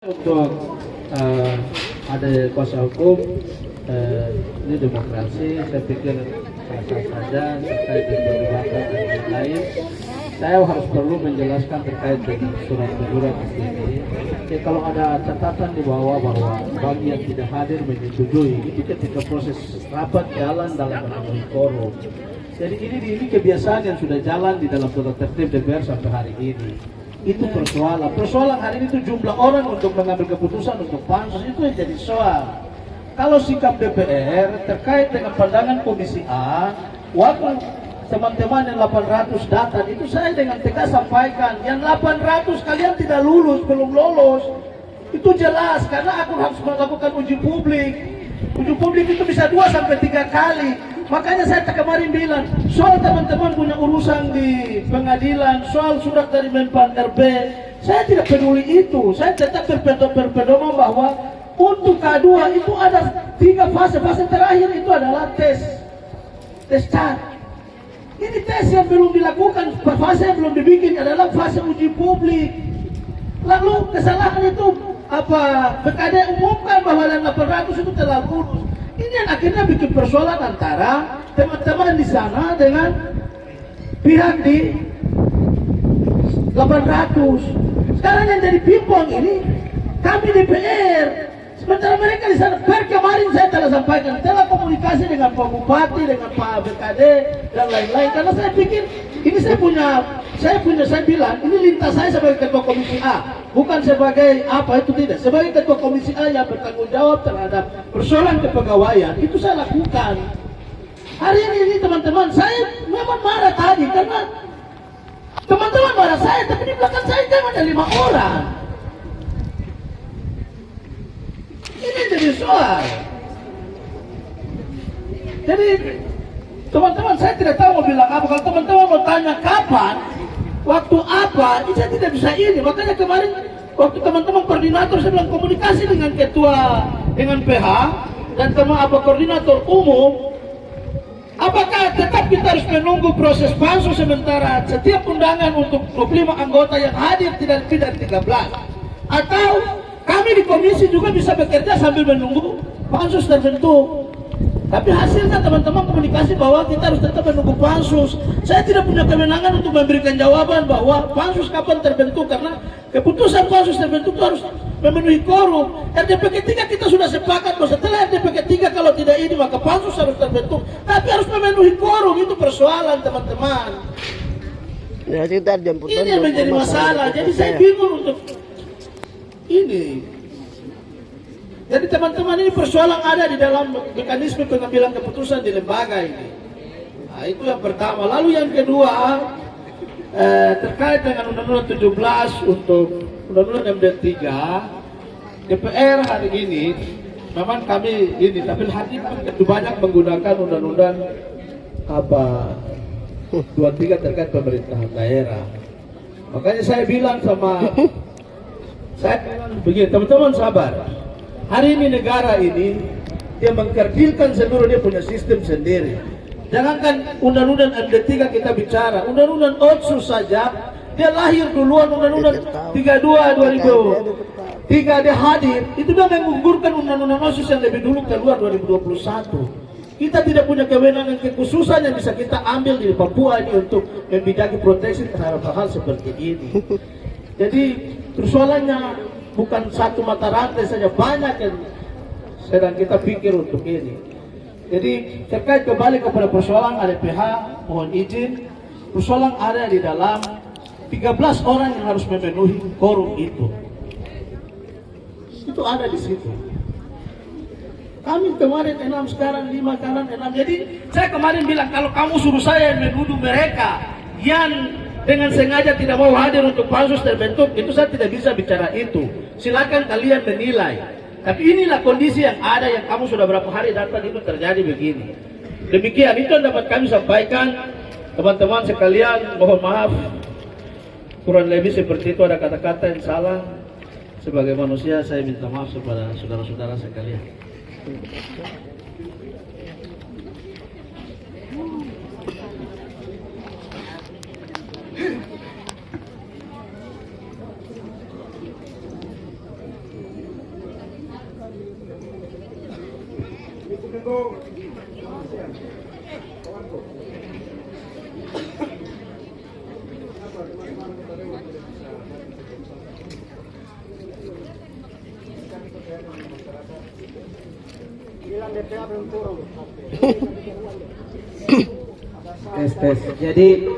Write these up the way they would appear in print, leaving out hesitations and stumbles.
Untuk ada kuasa hukum, ini demokrasi, saya pikir sah-sah saja terkait dengan perdebatan dan lain-lain. Saya harus perlu menjelaskan terkait dengan surat teguran ini. Kalau ada catatan di bawah bahwa bagi yang tidak hadir menyetujui, itu ketika proses rapat jalan dalam memenuhi quorum. Jadi ini kebiasaan yang sudah jalan di dalam tata tertib DPR sampai hari ini. Itu persoalan hari ini itu jumlah orang untuk mengambil keputusan untuk pansus itu yang jadi soal. Kalau sikap DPR terkait dengan pandangan Komisi A, waktu teman-teman yang 800 datang itu saya dengan tegas sampaikan, yang 800 kalian tidak lulus, belum lolos, itu jelas karena aku harus melakukan uji publik. Uji publik itu bisa 2 sampai 3 kali. Makanya saya kemarin bilang, soal teman-teman punya urusan di pengadilan, soal surat dari Menpan RB, saya tidak peduli itu. Saya tetap berpedoman bahwa untuk K2 itu ada 3 fase. Fase terakhir itu adalah tes cat. Ini tes yang belum dilakukan, fase yang belum dibikin adalah fase uji publik. Lalu kesalahan itu apa? BKD umumkan bahwa yang 800 itu telah lulus. Ini yang akhirnya bikin persoalan antara teman-teman di sana dengan pihak di 800. Sekarang yang jadi pimpong ini kami DPR. Sementara mereka di sana. Kemarin saya telah sampaikan, telah komunikasi dengan Pak Bupati, dengan Pak BKD dan lain-lain. Karena saya pikir ini saya bilang ini lintas saya sebagai ketua komisi A, bukan sebagai apa itu tidak. Sebagai ketua komisi A yang bertanggung jawab terhadap persoalan kepegawaian itu saya lakukan. Hari ini teman-teman saya memang marah tadi karena teman-teman marah saya, tapi di belakang saya cuma ada 5 orang. Ini jadi soal. Jadi teman-teman saya tidak tahu mau bilang apa. Kalau teman-teman mau tanya kapan, waktu apa, ini saya tidak bisa ini. Makanya kemarin waktu teman-teman koordinator saya bilang komunikasi dengan ketua, dengan PH dan teman koordinator umum. Apakah tetap kita harus menunggu proses pansus sementara setiap undangan untuk 25 anggota yang hadir tidak 13? Atau kami di komisi juga bisa bekerja sambil menunggu pansus terbentuk. Tapi hasilnya teman-teman komunikasi bahwa kita harus tetap menunggu pansus. Saya tidak punya kewenangan untuk memberikan jawaban bahwa pansus kapan terbentuk, karena keputusan pansus terbentuk itu harus memenuhi quorum. RDP ketiga kita sudah sepakat bahwa setelah RDP ketiga kalau tidak ini maka pansus harus terbentuk. Tapi harus memenuhi quorum, itu persoalan teman-teman. Ya, ini yang menjadi masalah. Jadi saya bingung untuk ini. Jadi teman-teman, ini persoalan ada di dalam mekanisme pengambilan keputusan di lembaga ini. Nah, itu yang pertama. Lalu yang kedua, terkait dengan Undang-Undang 17 untuk Undang-Undang MD3, DPR hari ini memang kami ini, tapi hari ini begitu banyak menggunakan Undang-Undang 23 terkait pemerintahan daerah. Makanya saya bilang begini, teman-teman sabar. Hari ini negara ini dia mengkerdilkan seluruh, dia punya sistem sendiri. Jangankan Undang-Undang MD3 kita bicara, Undang-Undang Otsus saja dia lahir duluan. Undang-Undang 32 2003 dia hadir, itu dia menggugurkan Undang-Undang Otsus yang lebih dulu keluar 2021. Kita tidak punya kewenangan kekhususan yang bisa kita ambil di Papua ini untuk membidaki proteksi terhadap hal seperti ini. Jadi persoalannya bukan satu mata rantai saja, banyak yang sedang kita pikir untuk ini. Jadi terkait kembali kepada persoalan ADPH, mohon izin, persoalan ada di dalam 13 orang yang harus memenuhi quorum itu. Itu ada di situ. Kami kemarin 6, sekarang 5, sekarang 6. Jadi saya kemarin bilang kalau kamu suruh saya menuduh mereka yang dengan sengaja tidak mau hadir untuk pansus terbentuk, itu saya tidak bisa bicara itu. Silakan kalian menilai. Tapi inilah kondisi yang ada, yang kamu sudah berapa hari datang itu terjadi begini. Demikian itu yang dapat kami sampaikan. Teman-teman sekalian, mohon maaf kurang lebih seperti itu ada kata-kata yang salah. Sebagai manusia saya minta maaf kepada saudara-saudara sekalian. Tes. Jadi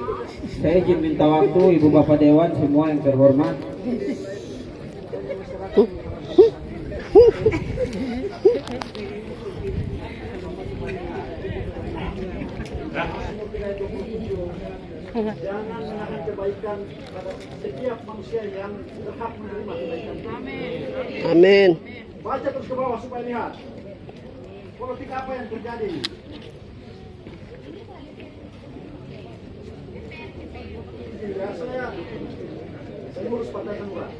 saya izin minta waktu Ibu Bapak Dewan semua yang terhormat. Jangan menahan kebaikan pada setiap manusia yang berhak menerima kebaikan. Amin. Baca terus ke bawah supaya lihat politik apa yang terjadi. Ya, saya urus Partai Hanura.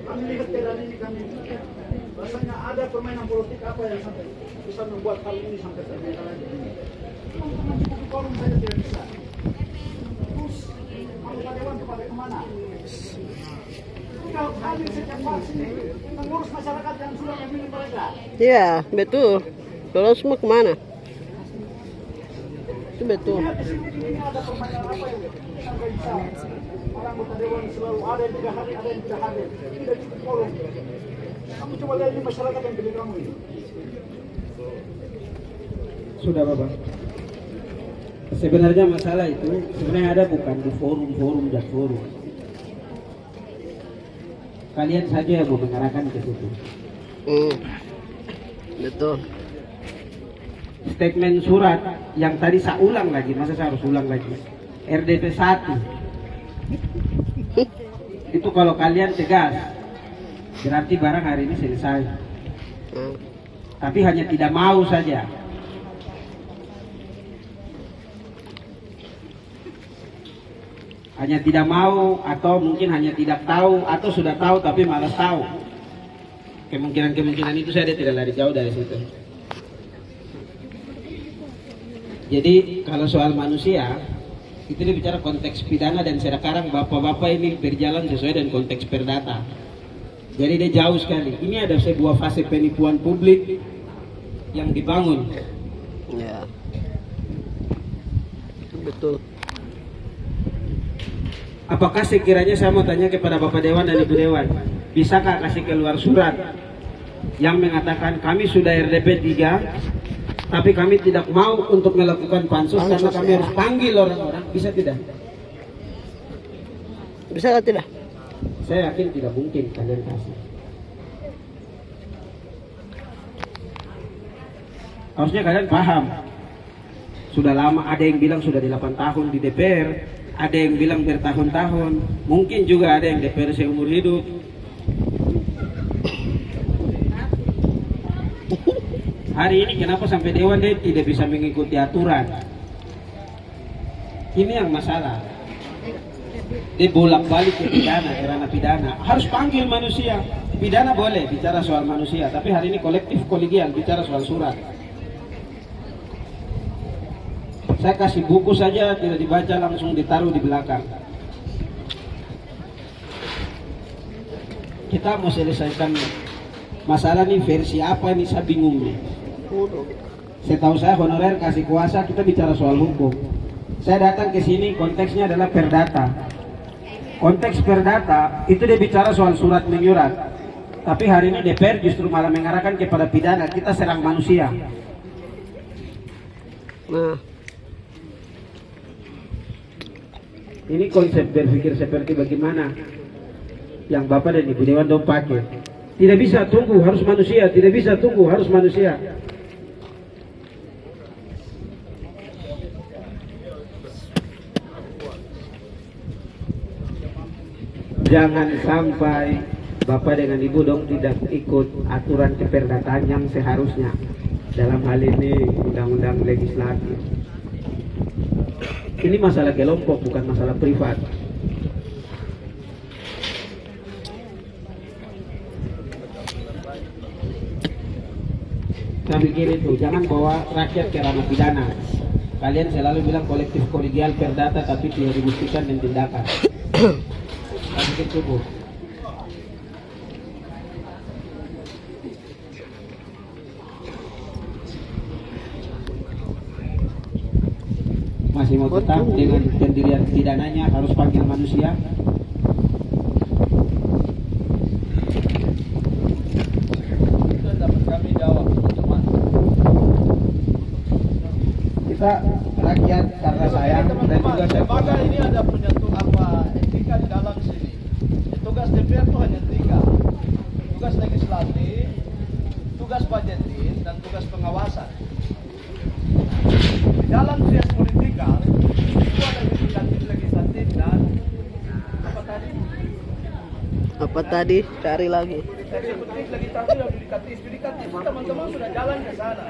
Kami lihat keadaan ini, kami rasanya ada permainan politik apa yang sampai bisa membuat hal ini sampai terjadi lagi. Teman-teman cukup di forum saja tidak bisa. Terus anggota dewan kepada kemana? Kita harus hadir setiap vaksin mengurus masyarakat yang sudah memilih mereka. Iya, betul. Kalau semua kemana? Itu betul. Lihat di sini ini ada permainan apa yang sampai bisa. Orang anggota dewan selalu ada yang tidak hadir, ada yang tidak hadir. Tidak cukup forum. Kamu coba lihat di masyarakat yang pilih kamu ini. Sudah Bapak. Sebenarnya masalah itu sebenarnya ada bukan di forum dan forum. Kalian saja yang mau mengarahkan ke situ. Betul. Statement surat yang tadi saya ulang lagi, masa saya harus ulang lagi? RDP 1. Itu kalau kalian tegas, berarti barang hari ini selesai. Tapi hanya tidak mau saja. Hanya tidak mau, atau mungkin hanya tidak tahu, atau sudah tahu tapi malas tahu. Kemungkinan itu saya tidak lari jauh dari situ. Jadi kalau soal manusia, itu dia bicara konteks pidana, dan sekarang bapak-bapak ini berjalan sesuai dengan konteks perdata. Jadi dia jauh sekali. Ini ada sebuah fase penipuan publik yang dibangun. Ya. Betul. Apakah sekiranya saya mau tanya kepada Bapak Dewan dan Ibu Dewan, bisakah kasih keluar surat yang mengatakan kami sudah RDP 3, tapi kami tidak mau untuk melakukan pansus karena kami harus panggil orang-orang, bisa tidak? Bisa atau tidak? Saya yakin tidak mungkin kalian kasih. Harusnya kalian paham. Sudah lama, ada yang bilang sudah 8 tahun di DPR, ada yang bilang bertahun-tahun, mungkin juga ada yang DPR seumur hidup. Hari ini kenapa sampai Dewan dia tidak bisa mengikuti aturan? Ini yang masalah. Dia bolak-balik ke pidana, karena pidana harus panggil manusia. Pidana boleh bicara soal manusia, tapi hari ini kolektif kolegial bicara soal surat. Saya kasih buku saja, tidak dibaca, langsung ditaruh di belakang. Kita mau selesaikan masalah nih versi apa nih, saya bingung nih. Setahu saya honorer kasih kuasa, kita bicara soal hukum. Saya datang ke sini konteksnya adalah perdata. Konteks perdata itu dia bicara soal surat menyurat. Tapi hari ini DPR justru malah mengarahkan kepada pidana, kita serang manusia. Nah, ini konsep berpikir seperti bagaimana yang Bapak dan Ibu Dewan dong pakai. Tidak bisa tunggu, harus manusia. Tidak bisa tunggu, harus manusia. Jangan sampai Bapak dengan Ibu dong tidak ikut aturan keperdataan yang seharusnya. Dalam hal ini undang-undang legislatif. Ini masalah kelompok, bukan masalah privat. Saya pikir itu, jangan bawa rakyat ke ranah pidana. Kalian selalu bilang kolektif kolegial perdata, tapi tidak dibuktikan dan tindakan. Saya pikir cukup. masih mau tetap dengan pendirian pidananya harus panggil manusia. Itu yang dapat kami jawab, teman. Kita rakyat karena sayang dan juga Teman-teman, lembaga ini ada punya etika di dalam sini. Tugas DPR itu hanya 3. Tugas legislatif, tugas budgeting, dan tugas pengawasan. Di dalam trias politika itu ada yudikatif, legislatif, dan apa tadi? Apa tadi? Cari lagi. Eksekutif, legislatif, dan yudikatif. Yudikatif teman-teman sudah jalan ke sana.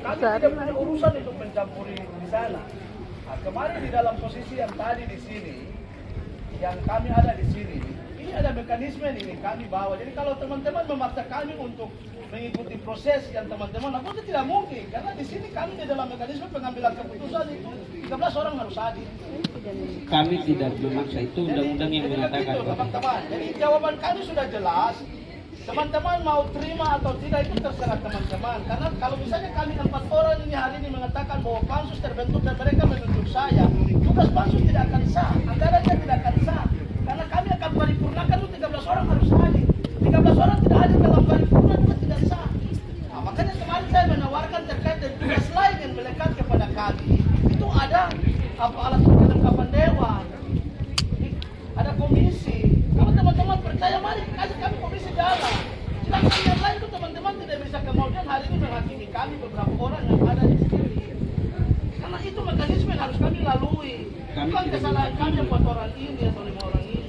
Kami tidak punya urusan untuk mencampuri di sana. Nah, kemarin di dalam posisi yang tadi di sini, yang kami ada di sini, ini ada mekanisme ini kami bawa. Jadi kalau teman-teman memaksa kami untuk mengikuti proses yang teman-teman lakukan, itu tidak mungkin. Karena di sini kami di dalam mekanisme pengambilan keputusan itu 13 orang harus hadir. kami tidak memaksa, itu undang-undang yang Jadi mengatakan. begitu, teman-teman. Jadi jawaban kami sudah jelas. Teman-teman mau terima atau tidak itu terserah teman-teman. Karena kalau misalnya kami 4 orang ini hari ini mengatakan bahwa pansus terbentuk dan mereka menunjuk saya, tugas pansus tidak akan sah, anggarannya tidak akan sah. Karena kami akan paripurnakan itu 13 orang harus hadir. 13 orang tidak hadir dalam paripurna juga tidak sah. Nah, makanya kemarin saya menawarkan terkait dengan tugas lain yang melekat kepada kami. Itu ada alat kelengkapan dewan, ada komisi. Kalau teman-teman percaya, mari kasih kami komisi jalan. Sedangkan yang lain itu teman-teman tidak bisa kemudian hari ini menghakimi kami beberapa orang yang ada di sini. Karena itu mekanisme yang harus kami lalui. Bukan kesalahan kami yang buat orang ini atau 5 orang ini.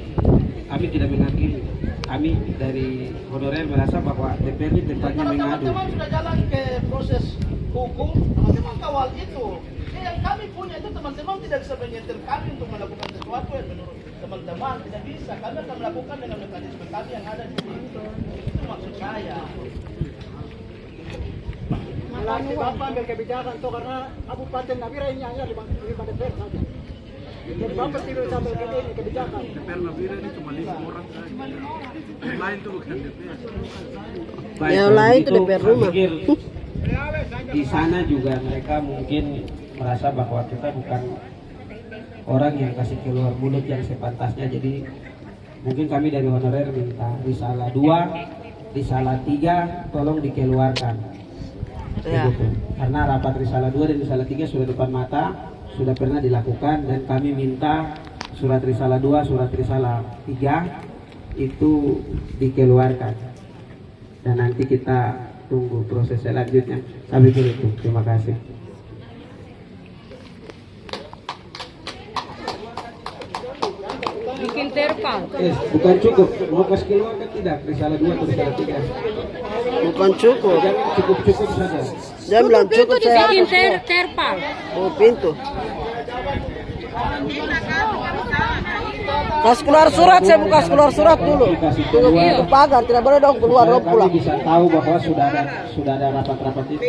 Kami tidak menghakimi. Kami dari honorer merasa bahwa DPR ini tempatnya Kalau mengadu. teman-teman sudah jalan ke proses hukum, teman-teman kawal itu. Yang kami punya itu teman-teman tidak bisa menyentil kami untuk melakukan sesuatu yang menurut teman-teman tidak bisa. Kami akan melakukan dengan mekanisme kami yang ada di sini. Itu maksud saya. Melatih Bapak ambil kebijakan tuh karena Kabupaten Nabira ini hanya 5 DPR saja. Jadi Bapak tidak bisa ambil kebijakan. DPR Nabira ini cuma 5 orang saja. Lain itu bukan DPR. Baik, Yang kalau lain itu begitu, DPR saya rumah. pikir di sana juga mereka mungkin merasa bahwa kita bukan orang yang kasih keluar mulut yang sepantasnya. Jadi mungkin kami dari honorer minta risalah 2, risalah 3 tolong dikeluarkan. Ya. Begitu. Karena rapat risalah 2 dan risalah 3 sudah depan mata, sudah pernah dilakukan, dan kami minta surat risalah 2, surat risalah 3 itu dikeluarkan. Dan nanti kita tunggu proses selanjutnya. Sampai itu. Terima kasih. Bikin terpal. Bukan cukup. Mau kasih keluarkan tidak? Risalah 2 atau risalah 3? Bukan cukup. Jangan cukup-cukup saja. Dia bilang cukup saya Bikin atas. terpal. Oh, pintu. Kasih keluar surat, saya mau kasih keluar surat dulu. Tunggu pintu pagar, tidak boleh dong keluar dong Kami pulang. bisa tahu bahwa sudah ada rapat-rapat itu.